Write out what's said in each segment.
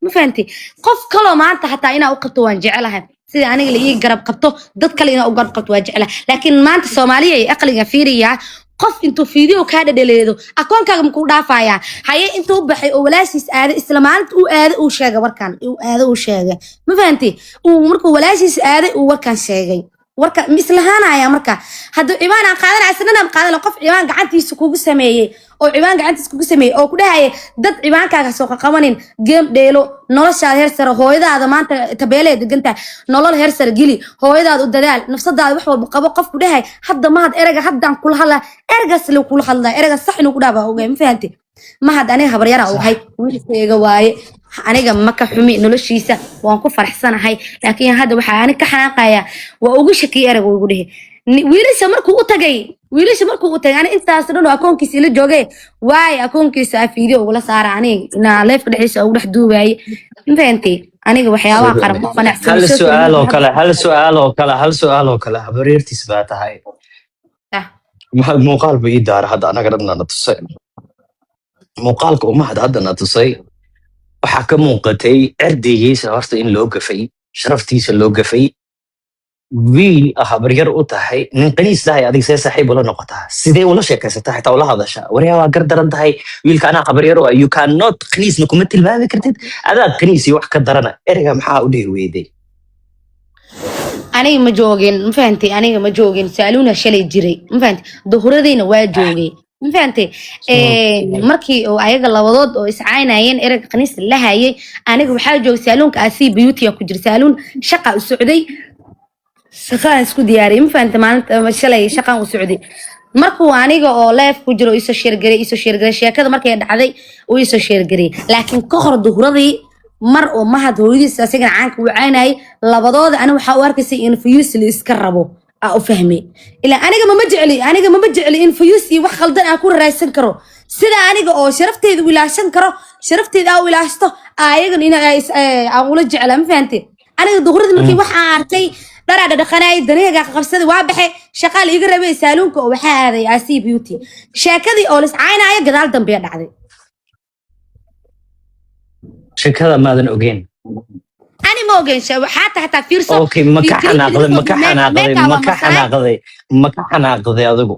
ما فهمتي قف كلو ما أنت حتى أنا أقطع وانجعلها سيدي أنا اللي يقرب قبطه ضد كلنا أقرب قبط وانجعلها لكن ما أنت الصومالية أقل فيريا قف انتو فيديو كاد دليدو اكون كاغم كو دافايا هاي انتو بخي او ولاشيس aad islaamaant u aad u sheegay warkan u aad u sheegay ma fahanti uu markuu walaashiis aaday uu warkan sheegay warka mislahaanaya marka haduu ibaan aan qaadanay asnana qaadan qof ibaan gacantiisa kugu sameeyay oo ibaan gacantiisa kugu sameeyay oo ku dhahay dad ibaankaaga soo qabanin game dheelo nolosha heer sare hooyadaada maanta tabeelay deganta nolol heer sare gili hooyadaada u dadaal nafsadaada wax walba qabo qof ku dhahay hadda ma had erayga haddaan kula hadlaa eraygaas la kula hadlaa erayga sax inuu ku dhaaba ogaay ma fahanti ma had aniga habar yar oo hay wiilkayga waaye aniga ma ka xumi noloshiisa waan ku faraxsanahay laakiin hadda waxa aan ka xanaaqaya waa ugu shakiyay erayga ugu dhahay wiilasha markuu u tagay ani intaas dhan akoonkiisa ila joogay waay akoonkiisa video ugu saara aniga ina live ka dhaxaysa ugu dhex duubay infaanti aniga waxyaabaha qaran ma qanacsan hal su'aal oo kale habaryartiis baa tahay muuqaal buu ii daaray hadda anaga dhan na tusay muuqaalka uma hadda na tusay waxa ka muuqatay ardaygiisa horta in loo gafay sharaftiisa loo gafay wiil habaryar u tahay nin qaniis tahay adiga see saaxiib ula noqotaa sidee ula sheekaysataa xitaa ula hadasha waryaa waa gardaran tahay wiilka anaa habaryar oo you cannot qaniisna kuma tilmaami kartid adaa qaniisi wax ka darana ereyga maxaa u dhihi weyday aniga ma joogin ma fahanti aniga ma joogin saaluna shalay jiray ma fahanti duhuradayna waa joogay ma fahanti markii oo ayaga labadood oo iscaynayeen ereyga qaniis la hayay aniga waxa joogay saalunka asi beauty ku jira saalun shaqa u socday shaqaan isku diyaariyay ma fahanti maalinta shalay shaqaan u socday markuu aniga oo live ku jiro isoo sheergaray sheekada markay dhacday uu isoo sheergaray laakiin ka hor duhuradii mar oo mahad hooyadiisa asagan caanka u caynay labadooda aniga waxa u arkaysay in fuyus la iska rabo u fahmay ila aniga ma jecli in fuyus iyo wax khaldan aan ku raaysan karo sida aniga oo sharafteeda u ilaashan karo sharafteeda u ilaashto ayagan in aan ula jeclaa ma fahanti aniga duhuradii markii wax aan arkay daraada dhaqanay dareega qabsaday waa baxay shaqaal iga rabay saalunka oo waxa aaday asi beauty sheekadii oo lis caynaya gadaal dambe dhacday sheekada maadan ogeyn ani ma ogeyn xataa fiirso okay ma ka xanaaqday adigu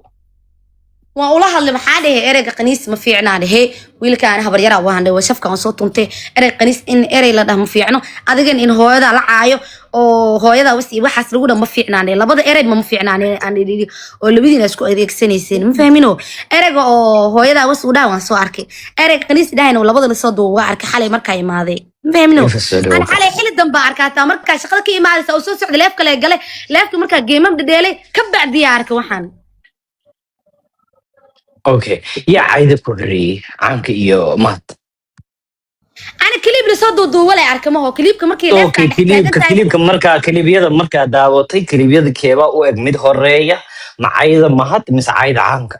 waa ula hadlay maxaa dhahay ereyga qaniis ma fiicnaa dhahay wiilkaan habar yara waan dhahay shafkaan soo tuntay erey qaniis in erey la dhaho ma fiicno adigan in hooyada la caayo oo hooyada waxaas lagu dhaho ma fiicnaa dhahay labada erey ma fiicnaa aan dhigi oo labadiina isku adeegsanayeen ma fahmino ereyga oo hooyada was u dhahay waan soo arkay ereyga qaniis dhahayna labada la soo duuba arkay xalay markay imaadey ma fahmino aan xalay xilli dambe arkaataa marka shaqada ka imaadaysa oo soo socday leefka la galay leefka marka geemam dhadheelay ka bacdi arkay waxaan okay يا عايدة كوري عنك إيو مات أنا كليب لصدو دو ولا أركمه هو كليب كمركي okay كليب كمركا كليب يدا مركا داوتي كليب يدا كيبا وإجمد هرية مع عايدة مهات مس عايدة عنك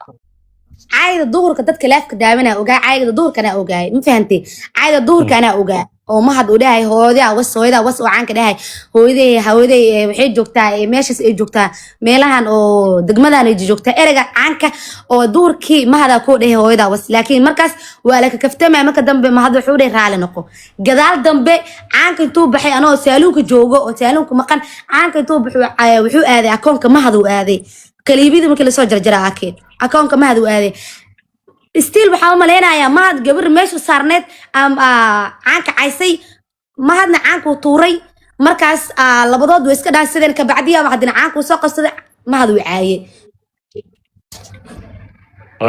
عايدة الظهر كدت كلاف كدامنا أوجا عايدة الظهر كنا أوجا ما فهمتي عايدة الظهر كنا أوجا oo ma had u dhahay hooyada was oo caanka dhahay hooyadey waxay joogtaa meeshas ay joogtaa meelahan oo degmadan ay joogtaa ereyga caanka oo duurkii ma hada ku dhahay hooyada was laakiin markaas waa la ka kaftamay marka dambe ma had wuxuu dhahay raali noqo gadaal dambe caanka intuu baxay anoo saalunka joogo oo saalunka maqan caanka intuu wuxuu aaday akoonka ma had u aaday kaliibida markii la soo jarjaraa akoonka ma had u aaday still waxaa maleynayaa mahad gabar meesha saarneed caanka caysay mahadna caanku tuuray markaas labadood way iska dhaansadeen ka bacdiya waxadina caanku soo qabsaday mahad uu caayay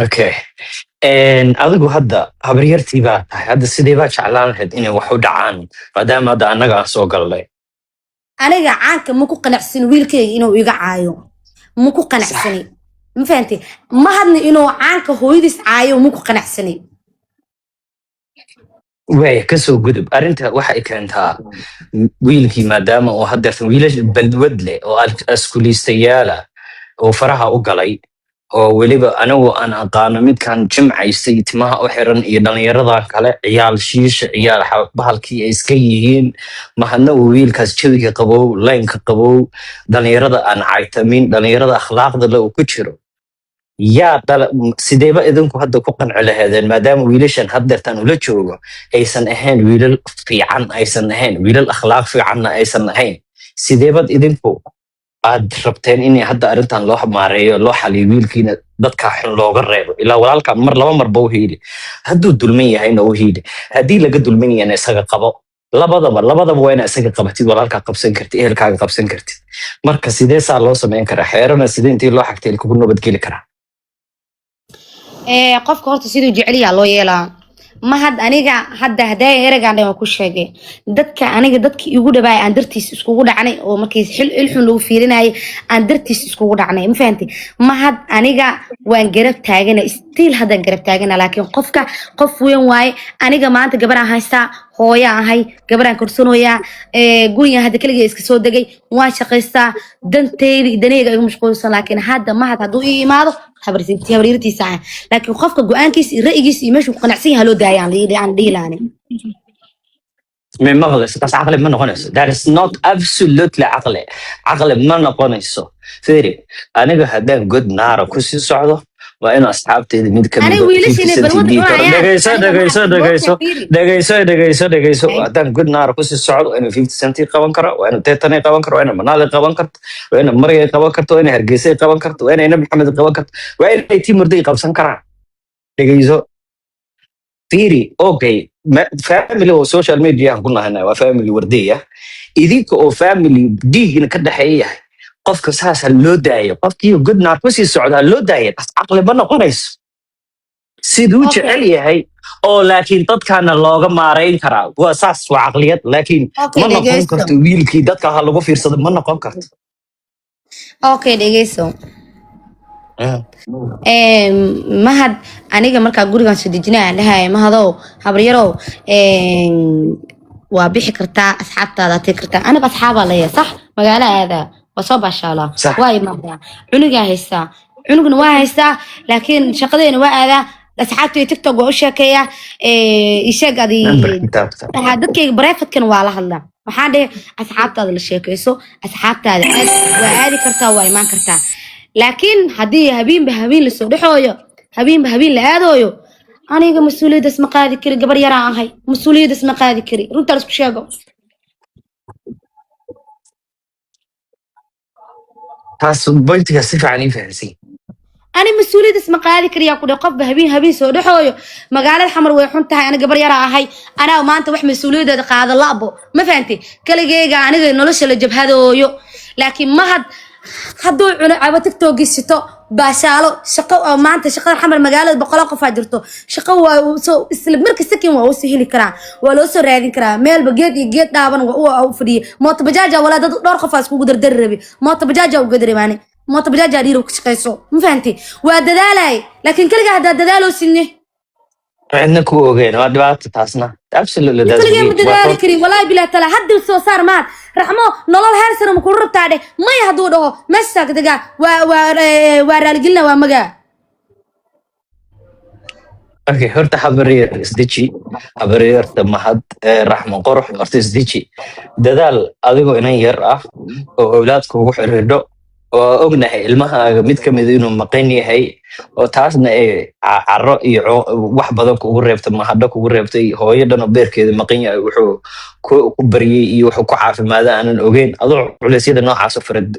okay adigu hadda habaryartii baa tahay hadda sidee baa jeclaan lahayd inay wax u dhacaan maadaama hadda annaga aan soo galnay aniga caanka ma ku qanacsan wiilkayga inuu iga caayo ma ku qanacsani ما فهمتي ما هذني إنه عنك هو يدس عايو مو قناعسني ويا كسو قدب أرنت واحد كانتها ويلكي مادام وهدرت ويلش بلودلي أو أسكوليستيالا وفرها أقلي وليبا أنا قانميد كان جمع يستيت ما أحرن يدان يرضى كله عيال شيش عيال بحالكي إسكيين ما هنا ويل كاس شذي قبو لين قبو دان يرضى أنا عيتمين دان يرضى أخلاق ذا لو كتشرو yaa sideeba idinku hadda ku qanci laheedeen maadaama wiilashan haddeertaan ula joogo aysan ahayn wiilal fiican, aysan ahayn wiilal akhlaaq fiicanna aysan ahayn, sideebad idinku aad rabteen in hadda arrintan loo maareeyo, loo xaliyo, wiilkiina dadka xun looga reebo? ilaa walaalka laba marba u hiili, hadduu dulman yahayna u hiili, haddii laga dulman yahayna isaga qabo. labadaba waa inaa isaga qabatid, walaalkaa qabsan kartid, ehelkaaga qabsan kartid. marka sidee saa loo samayn karaa? xeerana sidee intii loo xagtay kugu nabadgeli karaa? qofka horta siduu jecel yahay loo yeelaa. ma had aniga hadda haday ereygan dhan ku sheegay dadka aniga dadkii igu dhabaay aan dartiis iskugu dhacnay oo markii xun lagu fiirinayay aan dartiis iskugu dhacnay, ma fahantay? ma had aniga waan garab taagana, still haddaan garab taagana, laakiin qofka qof weyn waaye. aniga maanta gabaraan haystaa, hooya ahay, gabaraan korsanooyaa, gurigan hadda kaliya iska soo degay, waan shaqaystaa, danteydii daneyga igu mashquulsan. laakiin hadda ma had hadduu ii imaado habriirtiisa ah, laakiin qofka go-aankiisa iyo ra'yigiisa iyo meeshuu ku qanacsan yahay loo daayaan dhiilaani. من مغلس بس عقلي ما نقنص. That is not absolutely عقلي ما نقنصه. فيري أنا هذا good نار كوسي صعده وأنا أصحابتي من كم أنا ويلش إني بالوضع دقيسو هذا good نار كوسي صعده وأنا 50 سنتي قوان كرا وأنا تيتاني قوان كرا وأنا منال قوان كرت وأنا مريا قوان كرت وأنا هرجيسي قوان كرت وأنا نبي محمد قوان كرت وأنا تيم مردي قبسان كرا دقيسو فيري أوكي فاميلي وسوشيال ميديا قلنا هنا وفاميلي وردية إذيك أو فاميلي ديجنا كده حقيقة قف كساس هاللو داية قف كيو جود ناركوسي السعودة هاللو داية بس عقل بنا قريس سيدوش عليا هاي أو لكن تد كان اللغة مارين كرا وأساس وعقليات لكن ما نقول كرت ويل كي دت كهاللغة في رصد ما نقول كرت. أوكي دقيسو. mahad aniga markaa gurigan soo dejinaa dhahay mahadow habryarow waa bixi kartaa asxaabtaada tii kartaa. aniga asxaabaa leeyahay sax, magaalo aadaa waa soo baashaalaa, waa imaadaa, cunugaa haystaa, cunugna waa haystaa, laakiin shaqadeena waa aadaa, asxaabtay tiktok waa u sheekeeyaa, isheeg adii dadkayga bareefadkan waa la hadlaa. waxaan dhahay asxaabtaada la sheekayso, asxaabtaada waa aadi kartaa, waa imaan kartaa. laakiin haddii habeenba habeen lasoo dhexooyo, habeenba habeen la aadooyo, aniga mas-uuliyaddas ma qaadi kari, gabar yaraan ahay, mas-uuliyaddas ma qaadi kari, runtaa laisku sheego. taas boyntiga si fiican ii fahansiin. ani mas-uuliyaddas ma qaadi kari yaa ku dhahay qofba habeen soo dhexooyo, magaalada xamar way xun tahay, aniga gabar yaraan ahay, anaa maanta wax mas-uuliyaddeeda qaada la'bo, ma fahantay? kaligeyga aniga nolosha la jabhadooyo. laakiin mahad hadduu cuno cabo tiktok sito baashaalo shaqo oo maanta shaqada xamar magaalada 100 qof aa jirto, shaqo waa soo isla markii sakin waa u soo heli karaa, waa loo soo raadin karaa, meel bageed iyo geed dhaaban waa u fadhiyo. mooto bajaaja wala dad dhowr qof aas kugu dardar rabi, mooto bajaaja u gadarimaani, mooto bajaaja dhiiro ku shaqeyso, ma fahantay? waa dadaalay, laakiin kaliya hadda dadaalo sinne عندنا كوجين ما دبعت تاسنا absolutely that's كل يوم دداري كري والله بلا تلا حد وسو صار مات رحمه نولل هرسر مكون ربطا ده ما يهدو ده مسك دقا ورالجلنا ومجا. اوكي هرت حبرير اسديجي حبرير تمهد رحمه قرح هرت اسديجي ددال adigoo inan yar ah oo awlaadku ugu xiriidho oo ognahay ilmaha mid kamid inuu maqan yahay oo taasna ay carro iyo wax badan kugu reebta mahadho kugu reebtay hooyadana beerkeeda maqan yahay wuxuu ku bariyay iyo wuxuu ku caafimaada aanan ogeyn adoo culaysyada noocaas oo farad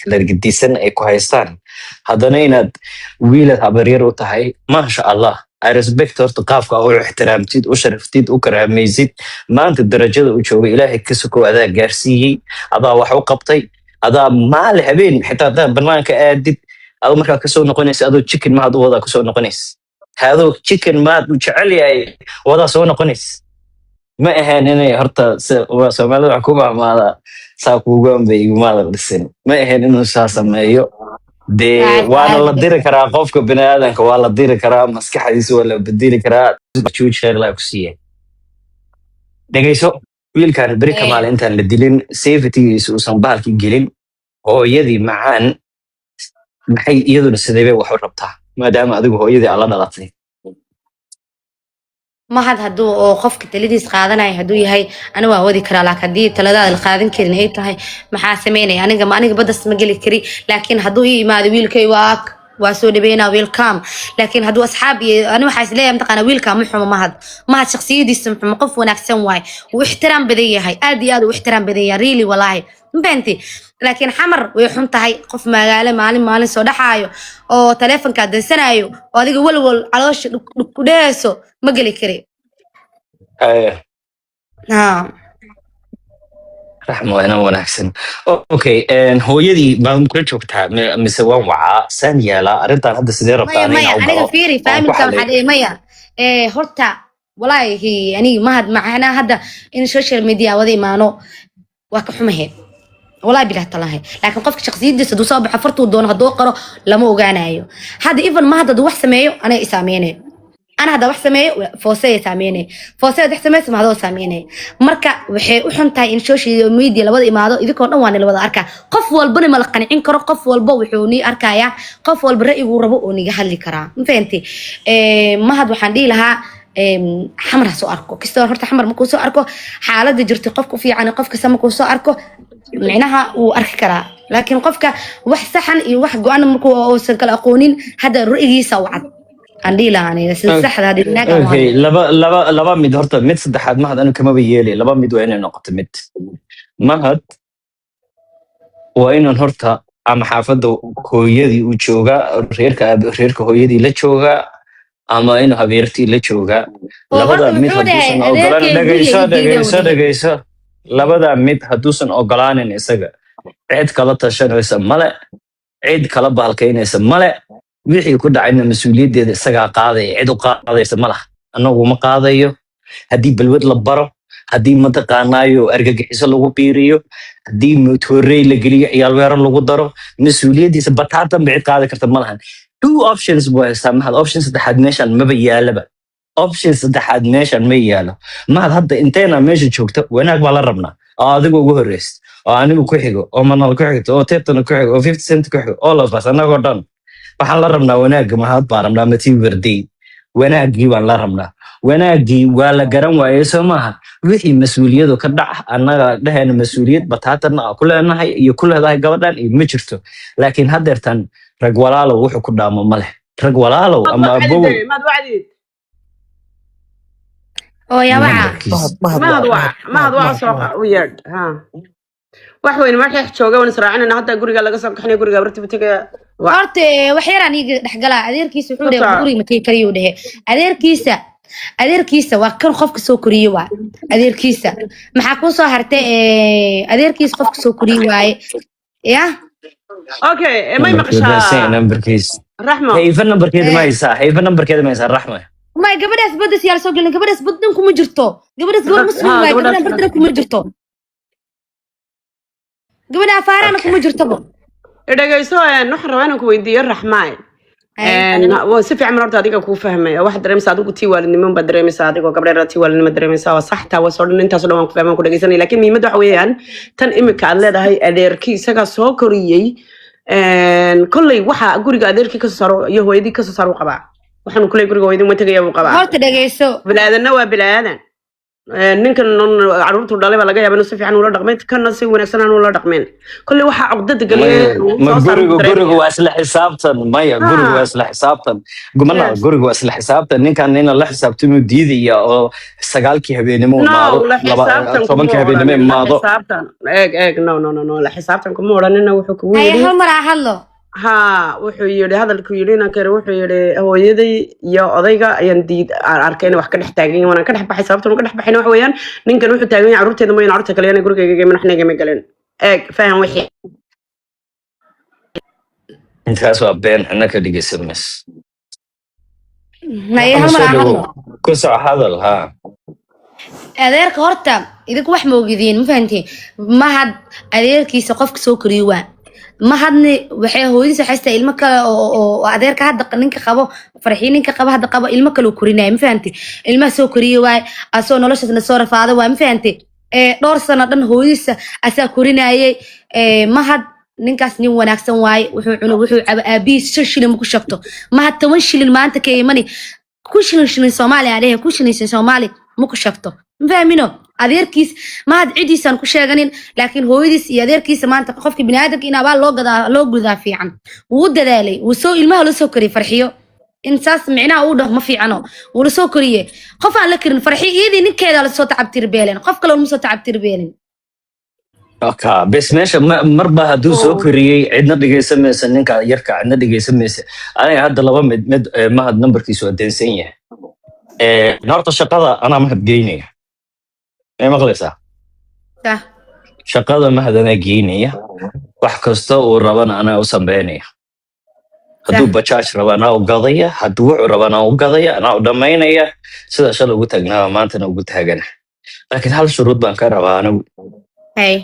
kala gedisan ay ku haystaan haddana inaad wiilad habaryar u tahay maasha allah I respect horta qaafka oo ixtiraamtid u sharaftid u karaamaysid maanta darajada u joogay ilaahay ka soo adaa gaarsiiyay adaa wax u qabtay adaa maal habeen xitaa adaa banaanka aadid adoo markaa kasoo noqonaysa adoo chicken maad u wadaa kasoo noqonaysa hadoo chicken maad u jecel yahay wadaa soo noqonaysa ma ahaan inay horta Soomaalida wax ku maamaada saa kuugu ambay maal dhisin ma ahaan inuu saa sameeyo de waana la diri karaa qofka bini'aadanka waa la diri karaa maskaxdiisa waa la bedeli karaa future la ku siiyay dhageyso wiilkan bari kamaal intaan la dilin safety-giisa uusan bahalki gelin hooyadii macaan maxay iyaduna sidee wax u rabtaa maadaama adigu hooyadii alla dhalatay ما حد هدو أو خفك تلديس قادنا هدو هاي أنا وأودي كرا لك هدي تلدا القادم كرين هي تهاي محاسميني أنا جم أنا بدس مجلي كري لكن هدو ما ذويل كي واك واسو دبينا ويلكام لكن هادو اصحابي انا waxaa isleeyahay mtaqana wiilka ma xumo mahad shakhsiyadiisa xumo qof wanaagsan waay oo ixtiraam badan yahay aad iyo aad u ixtiraam badan yahay really wallahi inta laakiin xamar way xun tahay qof magaalo maalin soo dhaxaayo oo telefonka dansanayo oo adiga walwal caloosh ku dheeso ma gali kari ha رحمة أنا ونحسن أوكي هويدي ما ممكن شوفتها مسوان وعاء ثانية لا أردت هذا سدير مايا أنا فيري فاهم كم حد مايا هرتا والله هي يعني ما هاد معنا هذا إن السوشيال ميديا وذي ما نو وكحمه والله بلا طلعه لكن قفك شخصية دي سدو صابح فرط ودون هدو قرا لما وجانا أيو هذا إيفن ما هذا دوح سمايو أنا إساميني أنا هذا واحد سميه فوسية ساميني فوسية ده سميه ما هذا ساميني مركا وحي وحنتها إن شوشي ميديا لبض ما هذا إذا كنا وان لبض أركا قف والبني ملقني إن كرا قف والبو وحوني أركا يا قف والبرئي وربوني جهل كرا فهمتي ما هذا وحندي لها حمرة سو أركو كستور هرت حمر مكو سو أركو حالة جرت قفكو في عن قفك سمكو سو أركو معناها وأرك كرا لكن قفك وح سحن وح جوانا مكو أو سنكل أقونين هذا رؤية سوعد عندي لا يعني صح هذه الناقة اوكي لبا ميد هرتا ميد صدحات ما هاد انا كما بيالي لبا ميد وين نقطة ميد ما هاد وين هرتا ام حافظ هويدي و جوغا ريركا هويدي لا جوغا اما انه هبيرتي لا جوغا لبدا ميد هدوسن اوغلان دغيسا لبدا ميد هدوسن اوغلان اسغا عيد كلا تشنيسا ماله عيد كلا بالكينيسا ماله wixii ku dhacayna mas'uuliyadeeda isaga qaaday cid u qaadaysa malaha anagu ma qaadayo hadii balwad la baro hadii mataqaanayo argagixiso lagu biiriyo hadii motorey la geliyo ciyaal weerar lagu daro mas'uuliyadiisa bataatan bixid qaadi karta malahan two options waa saamaxad options saddexaad meeshan ma yaalaba options saddexaad meeshan ma yaalo ma hadda inteena meesha joogta wanaag baa la rabnaa adigu ugu horeeyay oo anigu ku xigo oo manal ku xigto oo teetana ku xigo oo 50 cent ku xigo all of us anagoo dhan waxaan la rabnaa wanaag mahad baa rabnaa matii warday wanaagii waan la rabnaa wanaagii waa la garan waayay soo maaha wixii mas'uuliyadu ka dhac annaga dhaheena mas'uuliyad bataatana ku leenahay iyo ku leedahay gabadhan iyo ma jirto laakiin hadeertan rag walaalo wuxuu ku dhaamo ma leh rag walaalo ama abow maad wacdid oo yaa maad waa soo weird ha wax weyn markay jooga wan israacinana hadda guriga laga soo kaxnay guriga barti bitiga horta waxyaraan iga dhaxgala adeerkiisa wuxuu leeyahay guriga matay kariyo dhahe adeerkiisa waa kan qofka soo koriyo waa adeerkiisa maxaa ku soo hartay adeerkiisa qofka soo koriyo waaye ya okay may maqashaa numberkiisa raxmo hayfa numberkeeda ma haysaa raxmo ما gabadhaas badas yaal soo galin gabadhaas badan kuma jirto gabadhaas goor ma soo waay gabadhaas badan kuma jirto gabadha afaarana kuma jirto dhageyso waxaan rabaa inaan ku weydiiyo raxmaay waa si fiican horta adiga ku fahmay wax dareemsa adigu tii waalidnimo ba dareemsa adigu gabadha tii waalidnimo dareemsa waa sax taa waa soo dhan intaas oo dhan ku fahmaan ku dhageysanay laakiin muhiimadu waxa weeyaan tan imika aad leedahay adeerkii isaga soo koriyay kolley waxa guriga adeerkii ka soo saaro iyo hooyadii ka soo saaro qabaa waxaan kulay guriga hooyadii ma tagayaa uu qabaa horta dhageyso bilaadanna waa bilaadan ninkan caruurtu dhalay baa laga yaabaa inuu si fiican ula dhaqmay kana si wanaagsan aan ula dhaqmeen kulli waxa caqdada galay guriga waa isla xisaabtan maya guriga waa isla xisaabtan gumana guriga waa isla xisaabtan ninkan in la xisaabtamo diidaya oo 9kii habeenimo maado 10kii habeenimo maado eeg no la xisaabtan kuma oranina wuxuu ku yiri hal mar hadlo ha wuxuu yiri hadalku yiri inaan kare wuxuu yiri hooyaday iyo odayga ayaan diid arkeen wax ka dhex taagan waan ka dhex baxay sababtoo ka dhex baxayna wax weeyaan ninkan wuxuu taagan yahay caruurteeda ma caruurta kale inay gurigayga madaxnayga ma galeen eeg faham wixii intaas waa been annaka dhigaysamas may hal mar hadlo ku soo hadal ha adeerka horta idinku wax ma ogidin ma fahantiin ma had adeerkiisa qofka soo koriyo waa ما هادني وحي هويدي حاسة ilmo kale oo adeerka hadda ninka qabo farxiin ninka qabo hadda qabo ilmo kale korinay ma fahanti ilmo soo koriyo way asoo noloshaasna soo rafaado way ma fahanti dhowr sano dhan hooyadiisa asaa korinayay ma had ninkaas nin wanaagsan way wuxuu aabiis shilin ku shaqto ma had 10 shilin maanta ka yimani ku shilin Soomaali adeey ku shilin Soomaali muku shagto mafahmino adeerkiis mahad cidiisaan ku sheeganin laakiin hooyadiis iyo adeerkiisa maanta qofka biniaadamka in abaal loo gudaa fiican wuu dadaalay wuu soo ilmaha la soo koriyay farxiyo in saas micnaha uu dhaho ma fiicano wuu la soo koriyey qof aan la karin farxiyo iyadii ninkeeda la soo tacabtirbeelen qof kale ma soo tacabtirbeelin bes meesha marba hadduu soo koriyey cidna dhegaysan maysa ninka yarka cidna dhegaysan maysa aniga hadda laba mid mahad nambarkiisu adeynsan yahay horta shaqada anaa mahad geynaya may maqlaysaa shaqada mahad anaa geynaya wax kasta uu rabana anaa u sameynaya hadduu bajaaj raba anaa u gadaya hadduu wuxuu raba anaa u gadaya anaa u dhammaynaya sida shalay ugu taagnaaba maantana ugu taagana laakiin hal shuruud baan ka rabaa anigu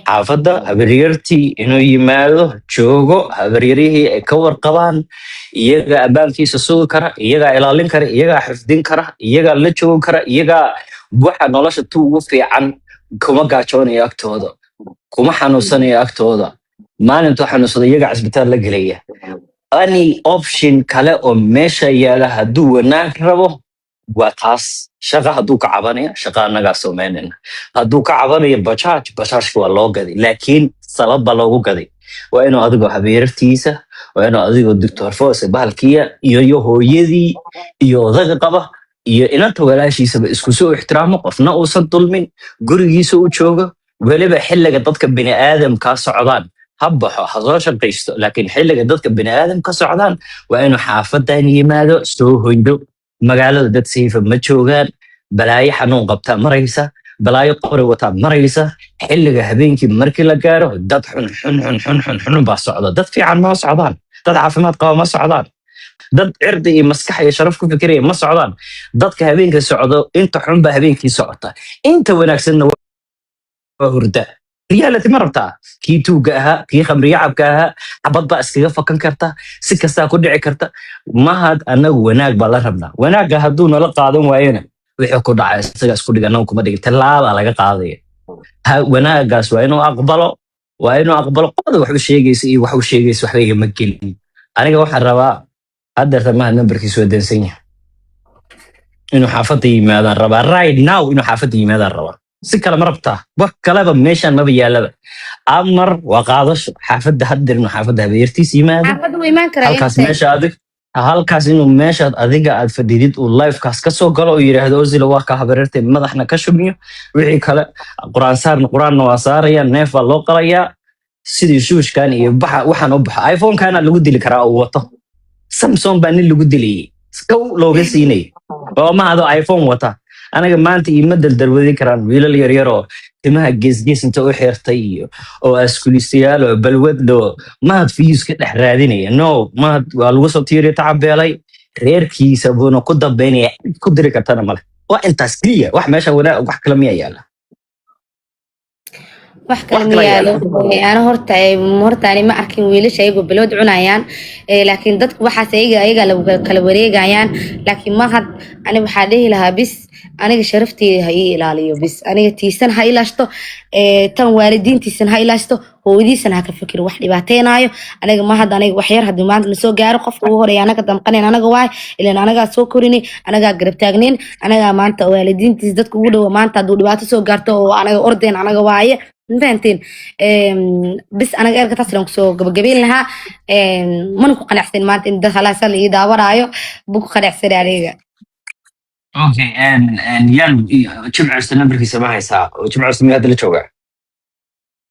xaafadda habaryartii inuu yimaado joogo habaryarihii ay ka warqabaan iyagaa ammaankiisa sugi kara iyagaa ilaalin kara iyagaa xifdin kara iyagaa la joogi kara iyagaa waxa nolosha tu ugu fiican kuma gaajoonayo agtooda kuma xanuunsanayo agtooda maalintuu xanuunsada iyagaa cisbitaal la gelaya any option kale oo meesha yaala hadduu wanaag rabo waa taas shaqa hadduu ka cabanaya shaqa annagaa samaynayna hadduu ka cabanayo bajaajka waa loo gaday laakiin sabab baa loogu gaday waa inuu adigoo habeerartiisa waa inuu adigoo doctor foose bahalkiya iyo hooyadii iyo odaga qaba iyo inanta walaashiisaba isku soo ixtiraamo qofna uusan dulmin gurigiisa u joogo weliba xilliga dadka bini'aadamkaa socdaan ha baxo ha soo shaqaysto laakiin xilliga dadka bini'aadamka socdaan waa inuu xaafadan yimaado soo hoydo magaalada dad sayfa ma joogaan balaayo xanuun qabtaa maraysa balaayo qori wataa maraysa xilliga habeenkii markii la gaaro dad xun baa socda dad fiican ma socdaan dad caafimaad qaba ma socdaan dad cirdi iyo maskax iyo sharaf ku fikiraya ma socdaan dadka habeenka socdo inta xun baa habeenkii socota inta wanaagsanna waa hurda reality ma rabtaa kii tuuga ahaa kii khamriye cabka ahaa xabad baa iskaga fakan karta si kastaa ku dhici karta mahad annagu wanaag baa la rabnaa wanaagga hadduu nala qaadan waayona wixii ku dhacay isagaa isku dhig annagu kuma dhigin tallaabaa laga qaadaya wanaaggaas waa inuu aqbalo qofda wax u sheegaysa iyo wax u sheegaysa waxba igama gelin aniga waxaan rabaa haddeerta mahad nambarkiisu waa dansan yahay inuu xaafadda yimaadaan rabaa right now inuu xaafadda yimaadaan rabaa si kale ma rabtaa wax kaleba meeshaan maba yaalaba amar waa qaadasho xaafadda haddeer inuu xaafadda habeertiis yimaado halkaas inuu meeshaad adiga aad fadhidid uu lifekaas ka soo galo oo yidhaahdo ozila waa ka habareertay madaxna ka shubmiyo wixii kale quraanna waa saaraya neef baa loo qalayaa sidii shuushkan iyo waxaan u baxo iphonekana lagu dili karaa uu wato samson baa nin lagu dilayay kow looga siinay oo mahado iphone wata anaga maanta iima daldalwadi karaan wiilal yaryaroo timaha geesgees inta u xeertay iyo oo askulistayaal oo balwadlo mahad fiyus ka dhex raadinaya no mahad waa lagu soo tiiriya tacabeelay reerkiisa buuna ku dambaynaya cid ku diri kartana male waa intaas keliya wax meesha wanaag wax kale miyaa yaala wax kale ma yaalo ana horta ani ma arkin wiilasha ayagoo bilood cunayaan laakiin dadku waxaas ayaga la kala wareegayaan laakiin mahad ani waxaa dhihi lahaa bis aniga sharafteeda ha ii ilaaliyo bis aniga tiisan ha ilaashto tan waalidiintiisan ha ilaashto hooyadiisan ha ka fikiro wax dhibaateenaayo aniga mahad aniga wax yar haddii maanta nasoo gaaro qofka ugu horeeya anaga damqanayn anaga waay ilaan anagaa soo korinay anagaa garab taagnayn anagaa maanta waalidiintiis dadka ugu dhowa maanta hadduu dhibaato soo gaarto oo anaga ordeen anaga waaye فهمتين بس أنا قاعد كتاسلم كسو قبل لها من كو قناعسين ما أنت خلاص اللي يدور رايو بكو قناعسين عليه اوكي ان يان جمع استنبر في سماها ساعة وجمع استنبر هذا اللي توقع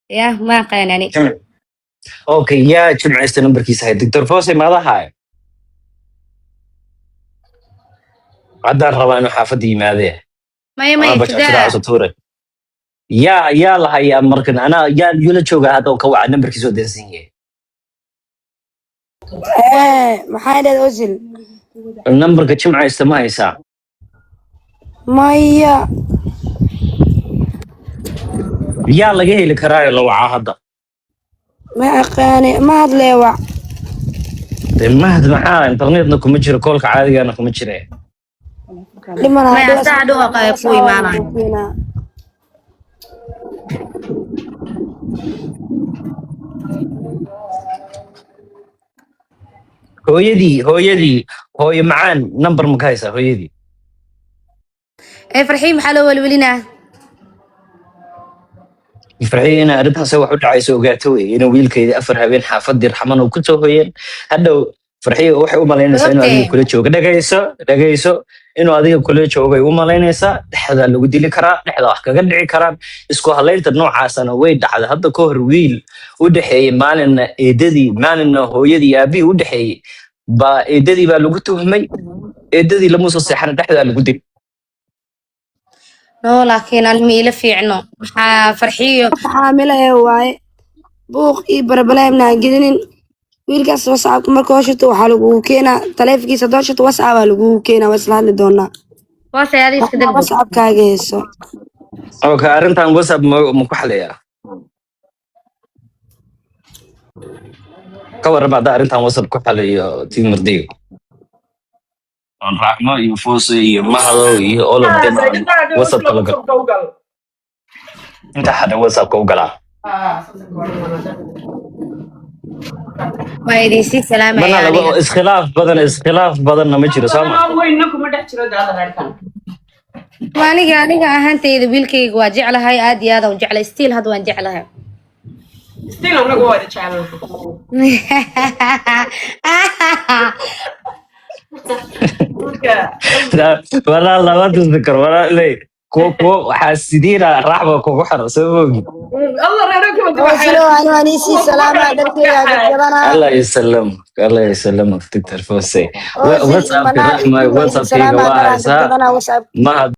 يا ما قين يعني اوكي يا جمع استنبر كيس هاي دكتور فوسي ماذا هاي عدان ربا انو حافظي ماذا ما يتدا يا الله يا مركن انا يا يولا جوجا هذا وكوع نمبركيسو دنسينيه maxaa dad osil numberka jimca isticmaalaysaa maya yaa laga heli karaa la waca hadda ma aqaani ma hadleewa mahad maxaa internetna kuma jiro koolka caadigana kuma jire dhimana ما ساعدوا قايفوي معنا hooyo macaan number ma ka haysaa hooyadii اي فرحي محل اول ولينا farxiyo inay arrintaas wax u dhacayso ogaato wey inuu wiilkeedii afar habeen xaafadii raxman uu ku soo hoyeen hadhow farxiyo waxay u malaynaysaa inuu adiga kula joogo dhagayso inuu adiga kula joogay u malaynaysaa dhexdaa lagu dili karaa dhexda wax kaga dhici karaan isku halaynta noocaasana way dhacday hadda ka hor wiil u dhexeeyey maalinna eedadii maalinna hooyadii aabihii u dhexeeyey baa eedadii baa lagu tuhmay eedadii lamuusa seexana dhexdaa lagu dili no laakiin aan miila fiicno maxaa farxiyo xaamilo ee waaye buuq iyo barbaleemna aan gelinin wiilkaas wasaabka marka hoshirto waxaa lagugu keenaa taleefankiisa dooshirto wasaabaa lagugu keenaa waa isla hadli doonaa waase adi iska degdeg wasaabkaaga heeso okay arrintan whatsapp ma ku xalayaa ka warrama hadda arrintan whatsapp ku xalayo tii mardiga on raxmo iyo fuusi iyo mahado iyo all of them whatsapp kala gal inta hada whatsapp ka u galaa waa idin sii salaamaya bana aniga iskhilaaf badanna ma jiro soo ma weyna kuma dhex jiro daada reerkan aniga ahaantayda wiilkayga waa jeclahay aad iyo aad aan u jeclay stiil hadda waan jeclahay still anagu waa jecel walaa lama tusi karo walaa ilay kuwa waxaa sidiina raxba kugu xiro soo moogi الله رأيك وصلوا عنه أنيسي سلامة دكتور بدنا الله يسلمك دكتور فوسي واتساب الرحمة واتساب كيغا سلامة واحد بدنا وصاب ما